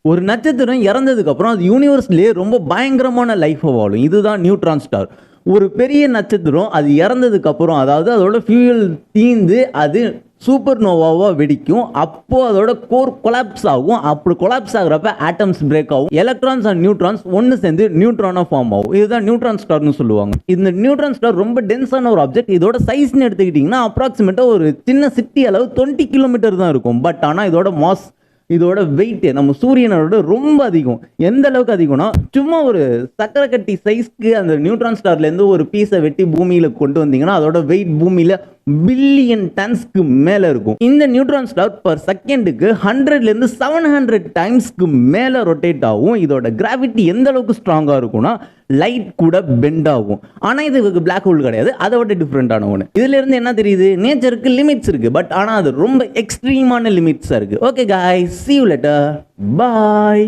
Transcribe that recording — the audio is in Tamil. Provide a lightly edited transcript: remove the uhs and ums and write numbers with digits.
ஒரு நட்சத்திரம் இறந்ததுக்கு அப்புறம் அது யூனிவர்ஸ்லயே ரொம்ப பயங்கரமான லைஃபை வாழும். இதுதான் நியூட்ரான் ஸ்டார். ஒரு பெரிய நட்சத்திரம் அது இறந்ததுக்கு அப்புறம், அதாவது அதோட ஃபியூயல் தீர்ந்து அது சூப்பர் நோவாவா வெடிக்கும். அப்போ அதோட கோர் கொலாப்ஸ் ஆகும். அப்படி கொலாப்ஸ் ஆகுறப்ப ஆட்டம்ஸ் பிரேக் ஆகும். எலக்ட்ரான்ஸ் அண்ட் நியூட்ரான்ஸ் ஒன்று சேர்ந்து நியூட்ரானா ஃபார்ம் ஆகும். இதுதான் நியூட்ரான் ஸ்டார்னு சொல்லுவாங்க. இந்த நியூட்ரான் ஸ்டார் ரொம்ப டென்ஸான ஒரு ஆப்ஜெக்ட். இதோட சைஸ்ன்னு எடுத்துக்கிட்டிங்கன்னா அப்ராக்சிமேட்டாக ஒரு சின்ன சிட்டி அளவு 20 கிலோமீட்டர் தான் இருக்கும். பட் ஆனால் இதோட மாஸ், இதோட வெயிட் நம்ம சூரியனோட ரொம்ப அதிகம். எந்த அளவுக்கு அதிகம்னா, சும்மா ஒரு சக்கரை கட்டி சைஸ்க்கு அந்த நியூட்ரான் ஸ்டார்ல இருந்து ஒரு பீஸை வெட்டி பூமியில கொண்டு வந்தீங்கன்னா அதோட வெயிட் பூமியில பில்லியன் டன்ஸ்க்கு மேல இருக்கும். இந்த நியூட்ரான் ஸ்டார் பர் செகண்டுக்கு 100ல இருந்து 700 டைம்ஸ்க்கு மேல ரொட்டேட் ஆகும். இதோட கிராவிட்டி எந்த அளவுக்கு ஸ்ட்ராங்கா இருக்கும்னா லைட் கூட பெண்ட் ஆகும். ஆனா இது பிளாக் ஹோல் கிடையாது, அதை விட டிஃப்ரெண்டான ஒன்று. இதுல இருந்து என்ன தெரியுது, நேச்சருக்கு லிமிட்ஸ் இருக்கு. பட் ஆனா அது ரொம்ப எக்ஸ்ட்ரீமான லிமிட்ஸா இருக்கு. Okay guys, see you later, bye.